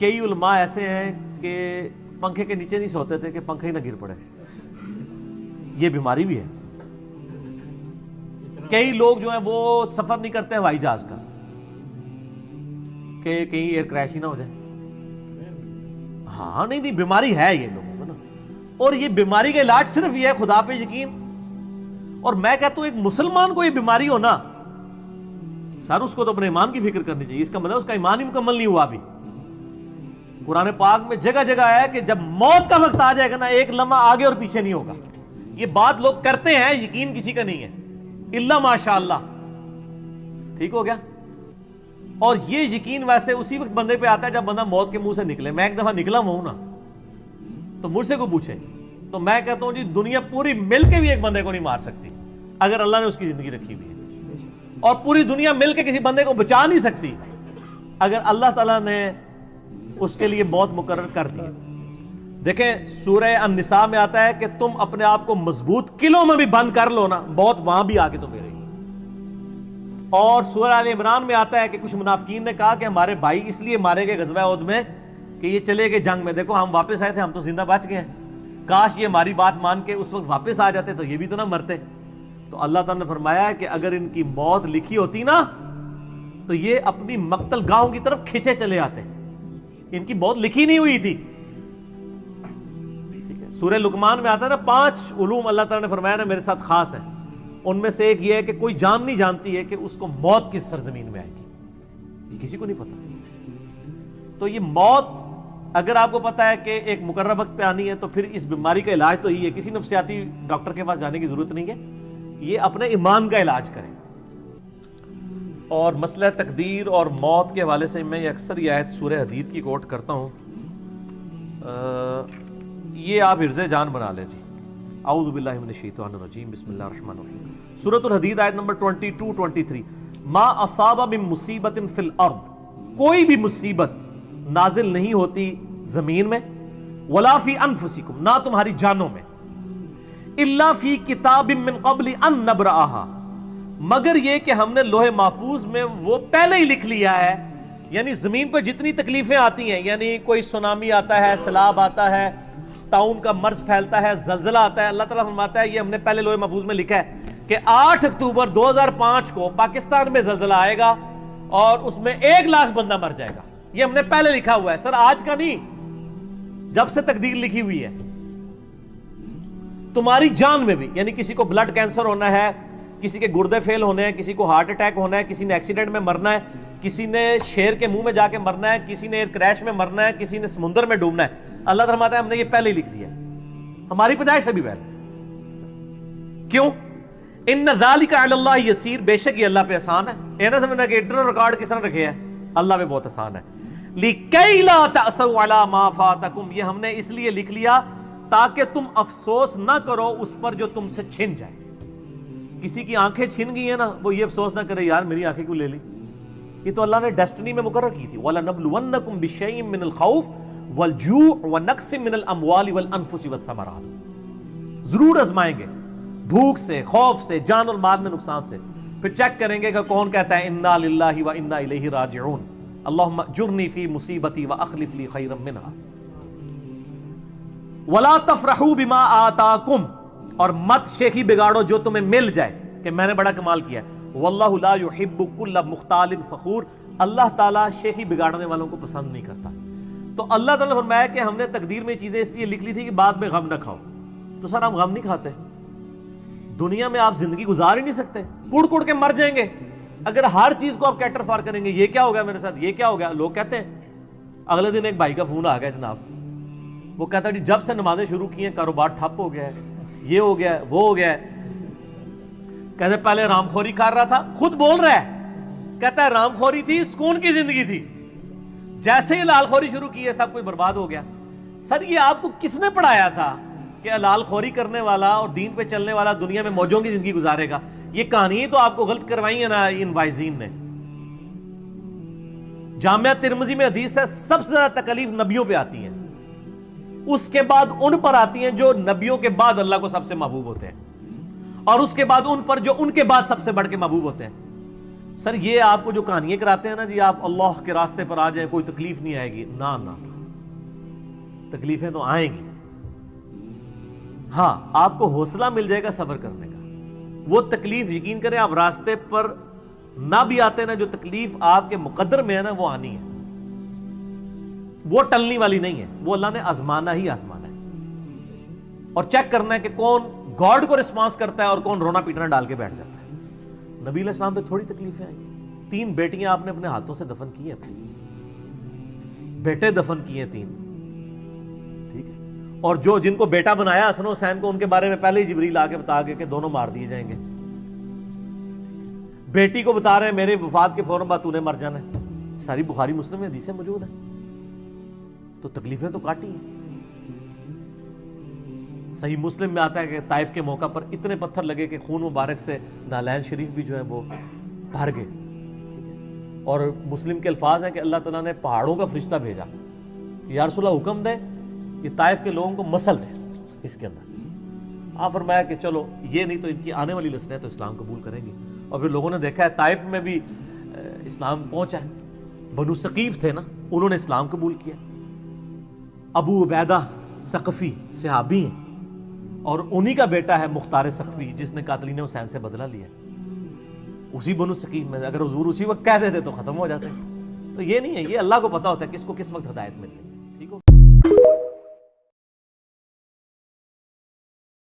کئی علماء ایسے ہیں کہ پنکھے کے نیچے نہیں سوتے تھے کہ پنکھا ہی نہ گر پڑے. یہ بیماری بھی ہے. کئی لوگ جو ہیں وہ سفر نہیں کرتے ہوائی جہاز کا کہ کہیں ایئر کریش ہی نہ ہو جائے. ہاں نہیں بیماری ہے یہ لوگوں کو نا. اور یہ بیماری کا علاج صرف یہ ہے خدا پہ یقین. اور میں کہتا ہوں ایک مسلمان کو یہ بیماری ہو نا سر اس کو تو اپنے ایمان کی فکر کرنی چاہیے. اس کا مطلب اس کا ایمان ہی مکمل نہیں ہوا ابھی. قرآن پاک میں جگہ جگہ ہے کہ جب موت کا وقت آ جائے گا نا ایک لمحہ آگے اور پیچھے نہیں ہوگا. یہ بات لوگ کرتے ہیں یقین کسی کا نہیں ہے الا ماشاء اللہ. ٹھیک ہو گیا. اور یہ یقین ویسے اسی وقت بندے پہ آتا ہے جب بندہ موت کے منہ سے نکلے. میں ایک دفعہ نکلا ہوں نا تو مجھ سے کوئی پوچھے تو میں کہتا ہوں جی دنیا پوری مل کے بھی ایک بندے کو نہیں مار سکتی اگر اللہ نے اس کی زندگی رکھی ہوئی ہے. اور پوری دنیا مل کے کسی بندے کو بچا نہیں سکتی اگر اللہ تعالیٰ نے اس کے لیے موت مقرر کر دی. دیکھیں سورہ النساء میں آتا ہے کہ تم اپنے آپ کو مضبوط قلعوں میں بھی بند کر لو نا موت وہاں بھی آگے تمہیں رہی. اور سورہ آل عمران میں آتا ہے کہ کچھ منافقین نے کہا کہ ہمارے بھائی اس لیے مارے گئے غزوہ احد میں کہ یہ چلے گئے جنگ میں. دیکھو ہم واپس آئے تھے ہم تو زندہ بچ گئے ہیں. کاش یہ ہماری بات مان کے اس وقت واپس آ جاتے تو یہ بھی تو نہ مرتے. تو اللہ تعالیٰ نے فرمایا ہے کہ اگر ان کی موت لکھی ہوتی نا تو یہ اپنی مقتل گاہوں کی طرف کھینچے چلے آتے. ان کی موت لکھی نہیں ہوئی تھی. ٹھیک ہے. سورہ لقمان میں آتا ہے نا 5 علوم اللہ تعالیٰ نے فرمایا نا میرے ساتھ خاص ہے. ان میں سے ایک یہ ہے کہ کوئی جان نہیں جانتی ہے کہ اس کو موت کس سرزمین میں آئے گی. کسی کو نہیں پتا. تو یہ موت اگر آپ کو پتا ہے کہ ایک مقررہ وقت پہ آنی ہے تو پھر اس بیماری کا علاج تو یہ ہے. کسی نفسیاتی ڈاکٹر کے پاس جانے کی ضرورت نہیں ہے. یہ اپنے ایمان کا علاج کریں. اور مسئلہ تقدیر اور موت کے حوالے سے میں اکثر یہ آیت سورہ حدید کی کوٹ کرتا ہوں. یہ آپ حرز جان بنا لیں جی. اعوذ باللہ من الشیطان الرجیم بسم اللہ الرحمن الرحیم. سورۃ الحدید آیت نمبر 22-23. ما اصاب من مصیبت فی الارض کوئی بھی مصیبت نازل نہیں ہوتی زمین میں ولا فی انفسکم نہ تمہاری جانوں میں الا فی کتاب من قبل ان نبرأہا مگر یہ کہ ہم نے لوح محفوظ میں وہ پہلے ہی لکھ لیا ہے. یعنی زمین پر جتنی تکلیفیں آتی ہیں یعنی کوئی سونامی آتا ہے سیلاب آتا ہے طاعون کا مرض پھیلتا ہے زلزلہ آتا ہے اللہ تعالیٰ فرماتا ہے یہ ہم نے پہلے لوح محفوظ میں لکھا ہے کہ 8 اکتوبر 2005 کو پاکستان میں زلزلہ آئے گا اور اس میں 1 لاکھ بندہ مر جائے گا. یہ ہم نے پہلے لکھا ہوا ہے سر آج کا نہیں جب سے تقدیر لکھی ہوئی ہے. تمہاری جان میں بھی یعنی کسی کو بلڈ کینسر ہونا ہے کسی کے گردے فیل ہونے ہیں کسی کو ہارٹ اٹیک ہونا ہے کسی نے ایکسیڈنٹ میں مرنا ہے کسی نے شیر کے منہ میں جا کے مرنا ہے کسی نے ایئر کریش میں مرنا ہے کسی نے سمندر میں ڈوبنا ہے. اللہ فرماتا ہے ہم نے یہ پہلے ہی لکھ دیا ہے ہماری پیدائش ابھی پہلے. کیوں؟ ان ذالک علی اللہ یسیر بے شک یہ اللہ پہ آسان ہے. یہ نہ سمجھنا کہ انٹرنل ریکارڈ کس طرح رکھے ہے اللہ پہ بہت آسان ہے. لِكَيْ لَا تَأْسَوْا عَلَى مَا فَاتَكُمْ یہ ہم نے اس لیے لکھ لیا تاکہ تم افسوس نہ کرو اس پر جو تم سے چھن جائے. کسی کی آنکھیں چھن گئی ہیں نا وہ یہ افسوس نہ کرے یار میری آنکھیں کیوں لے لی. یہ تو اللہ نے ڈیسٹنی میں مقرر کی تھی. وَلَنَبْلُوَنَّكُمْ بِشَيْءٍ مِّنَ الْخَوْفِ وَالْجُوعِ وَنَقْصٍ مِّنَ الْأَمْوَالِ وَالْأَنفُسِ وَالثَّمَرَاتِ ضرور آزمائیں گے بھوک سے خوف سے جان اور مال میں نقصان سے. پھر چیک کریں گے کہ کون کہتا ہے اِنَّا لِلَّهِ وَإِنَّا إِلَيْهِ رَاجِعُونَ اللہم اجرنی فی مصیبتی واخلف لی خیرا منہا. ولا تفرحوا بما آتاکم اور مت شیخی بگاڑو جو تمہیں مل جائے کہ میں نے بڑا کمال کیا. واللہ لا یحب کل مختال فخور اللہ تعالیٰ شیخی بگاڑنے والوں کو پسند نہیں کرتا. تو اللہ تعالیٰ نے فرمایا کہ ہم نے تقدیر میں چیزیں اس لیے لکھ لی تھی کہ بعد میں غم نہ کھاؤ. تو سر ہم غم نہیں کھاتے. دنیا میں آپ زندگی گزار ہی نہیں سکتے کڑ کڑ کے مر جائیں گے اگر ہر چیز کو آپ کیٹر فار کریں گے. یہ کیا ہو گیا میرے ساتھ یہ کیا ہو گیا. لوگ کہتے ہیں اگلے دن ایک بھائی کا فون آ گیا جناب وہ کہتا ہے جب سے نمازیں شروع کی ہیں کاروبار ٹھپ ہو گیا ہے یہ ہو گیا ہے وہ ہو گیا ہے. کہتے پہلے رام خوری کر رہا تھا خود بول رہا ہے کہتا ہے رام خوری تھی سکون کی زندگی تھی جیسے ہی لال خوری شروع کی ہے سب کچھ برباد ہو گیا. سر یہ آپ کو کس نے پڑھایا تھا کہ لال خوری کرنے والا اور دین پہ چلنے والا دنیا میں موجوں کی زندگی گزارے گا. یہ کہانی تو آپ کو غلط کروائی ہے نا ان وائزین نے. جامعہ ترمذی میں حدیث ہے سب سے زیادہ تکلیف نبیوں پہ آتی ہیں اس کے بعد ان پر آتی ہیں جو نبیوں کے بعد اللہ کو سب سے محبوب ہوتے ہیں اور اس کے بعد ان پر جو ان کے بعد سب سے بڑھ کے محبوب ہوتے ہیں. سر یہ آپ کو جو کہانیاں کراتے ہیں نا جی، آپ اللہ کے راستے پر آ جائیں کوئی تکلیف نہیں آئے گی، نہ نہ، تکلیفیں تو آئیں گی، ہاں آپ کو حوصلہ مل جائے گا صبر کرنے کا۔ وہ تکلیف یقین کریں آپ راستے پر نہ بھی آتے نا، جو تکلیف آپ کے مقدر میں ہے نا وہ آنی ہے، وہ ٹلنے والی نہیں ہے، وہ اللہ نے آزمانا ہی آزمانا ہے، اور چیک کرنا ہے کہ کون گاڈ کو رسپانس کرتا ہے اور کون رونا پیٹنا ڈال کے بیٹھ جاتا ہے۔ نبی علیہ السلام پہ تھوڑی تکلیفیں آئیں، 3 بیٹیاں آپ نے اپنے ہاتھوں سے دفن کی ہیں، اپنے بیٹے دفن کیے 3، ٹھیک ہے، اور جن کو بیٹا بنایا حسن و حسین کو، ان کے بارے میں پہلے ہی جبریل آ کے بتا گئے کہ دونوں مار دیے جائیں گے۔ بیٹی کو بتا رہے ہیں میرے وفات کے فوراً بعد تو نے مر جانا ہے، ساری بخاری مسلم میں حدیثیں موجود ہیں، تو تکلیفیں تو کاٹی ہیں۔ صحیح مسلم میں آتا ہے کہ طائف کے موقع پر اتنے پتھر لگے کہ خون مبارک سے نالین شریف بھی جو ہے وہ بھر گئے، اور مسلم کے الفاظ ہیں کہ اللہ تعالیٰ نے پہاڑوں کا فرشتہ بھیجا، یا رسول اللہ حکم دے کہ طائف کے لوگوں کو مسل دے اس کے اندر۔ آپ فرمایا کہ چلو یہ نہیں تو ان کی آنے والی نسلیں تو اسلام قبول کریں گی، اور پھر لوگوں نے دیکھا ہے طائف میں بھی اسلام پہنچا ہے، بنو ثقیف تھے نا، انہوں نے اسلام قبول کیا۔ ابو عبیدہ ثقفی صحابی ہیں، اور انہی کا بیٹا ہے مختار ثقفی جس نے قاتلین حسین سے بدلہ لیا، اسی بنو ثقیف میں۔ اگر حضور اسی وقت کہہ دیتے تو ختم ہو جاتے، تو یہ نہیں ہے، یہ اللہ کو پتا ہوتا ہے کس کو کس وقت ہدایت ملنی ہے، ٹھیک ہو۔